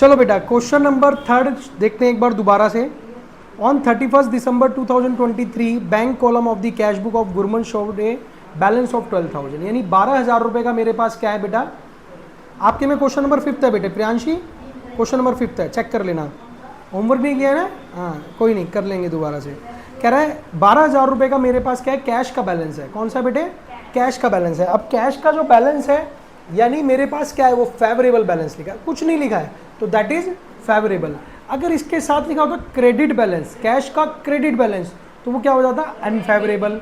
चलो बेटा question number 3 देखते हैं एक बार दोबारा से। On 31 December 2023 bank column of the cash book of Gurman showed a balance of 12,000, यानी 12,000 रुपए का मेरे पास क्या है बेटा। आपके में क्वेश्चन नंबर 5 है बेटे प्रियांशी, क्वेश्चन नंबर 5 है, चेक कर लेना। होमवर्क नहीं किया ना? हाँ कोई नहीं, कर लेंगे दोबारा से। कह रहा है 12,000 रुपए का मेरे पास क्या है, कैश का बैलेंस है। कौन सा बेटे? कैश का बैलेंस है। अब कैश का जो बैलेंस है यानी मेरे पास क्या है, वो फेवरेबल बैलेंस लिखा है, कुछ नहीं लिखा है तो दैट इज फेवरेबल। अगर इसके साथ लिखा होता क्रेडिट बैलेंस, कैश का क्रेडिट बैलेंस, तो वो क्या हो जाता? अनफेवरेबल।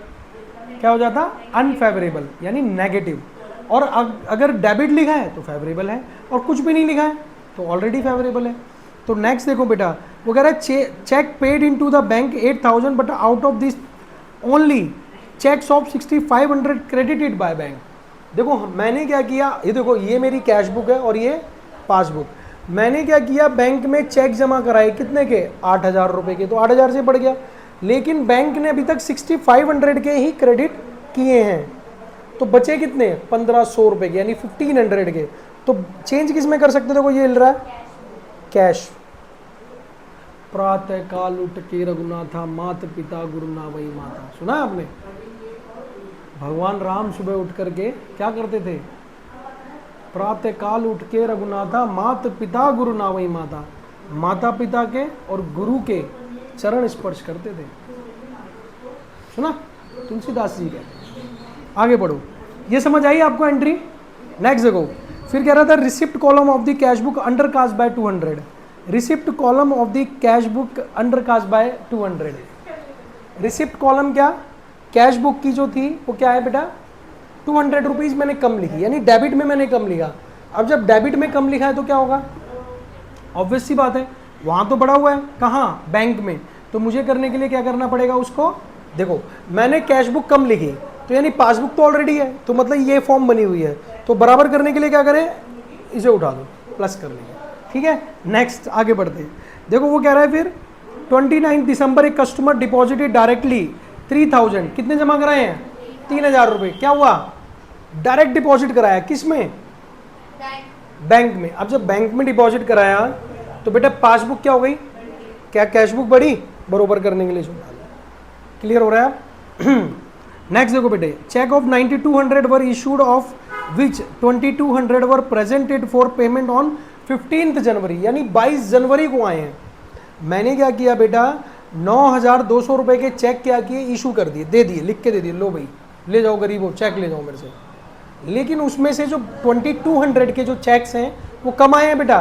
क्या हो जाता? अनफेवरेबल यानी नेगेटिव। और अगर डेबिट लिखा है तो फेवरेबल है, और कुछ भी नहीं लिखा है तो ऑलरेडी फेवरेबल है। तो नेक्स्ट देखो बेटा, वो कह रहा है cheque paid into the bank 8,000 but out of this only cheques of 6,500 credited by bank. देखो मैंने क्या किया, ये देखो ये मेरी कैश बुक है और ये पासबुक। मैंने क्या किया, बैंक में चेक जमा कराए कितने के? 8,000 रुपए के, तो 8,000 से बढ़ गया। लेकिन बैंक ने अभी तक 6,500 के ही क्रेडिट किए हैं, तो बचे कितने? 1,500 रुपए के, यानी 1,500 के। तो चेंज किस में कर सकते? देखो ये मिल रहा है कैश। प्रातः काल उठ के रघुनाथा, मात पिता गुरु ना वही माता। सुना है आपने? भगवान राम सुबह उठ करके क्या करते थे? प्रातः काल उठ के रघुनाथा, मात पिता गुरु ना वही माता। माता पिता के और गुरु के चरण स्पर्श करते थे। सुना? तुलसीदास जी के। आगे बढ़ो, ये समझ आई आपको एंट्री? नेक्स्ट देखो, फिर कह रहा था receipt column of the cash book under cast by 200। Receipt column of the cash book under cast by 200। Receipt column क्या? कैश बुक की जो थी वो क्या है बेटा? 200 रुपीज़ मैंने कम लिखी, यानी डेबिट में मैंने कम लिखा। अब जब डेबिट में कम लिखा है तो क्या होगा? ऑब्वियस सी बात है, वहाँ तो बढ़ा हुआ है, कहाँ? बैंक में। तो मुझे करने के लिए क्या करना पड़ेगा उसको? देखो मैंने कैश बुक कम लिखी तो यानी पासबुक तो ऑलरेडी है, तो मतलब ये फॉर्म बनी हुई है, तो बराबर करने के लिए क्या करें? इसे उठा दो, प्लस कर लेंगे। ठीक है, नेक्स्ट आगे बढ़ते हैं। देखो वो कह रहा है फिर 29 दिसंबर एक कस्टमर डिपॉजिटेड डायरेक्टली 3,000। कितने जमा कराए हैं? 3,000 रुपये। क्या हुआ? डायरेक्ट डिपॉजिट कराया। किस में? बैंक में। अब जब बैंक में डिपॉजिट कराया तो बेटा पासबुक क्या हो गई? क्या कैश बुक बढ़ी? बरोबर करने के लिए सुना। क्लियर हो रहा है? नेक्स्ट देखो बेटे, cheque of 9,200 were issued of which 2,200 were presented for payment on 15 जनवरी, यानी 22 जनवरी को आए हैं। मैंने क्या किया बेटा, 9,200 रुपए के चेक क्या किए? इशू कर दिए, दे दिए, लिख के दे दिए, लो भाई ले जाओ गरीबों, चेक ले जाओ मेरे से। लेकिन उसमें से जो 2,200 के जो चेक्स हैं वो कम आए हैं बेटा,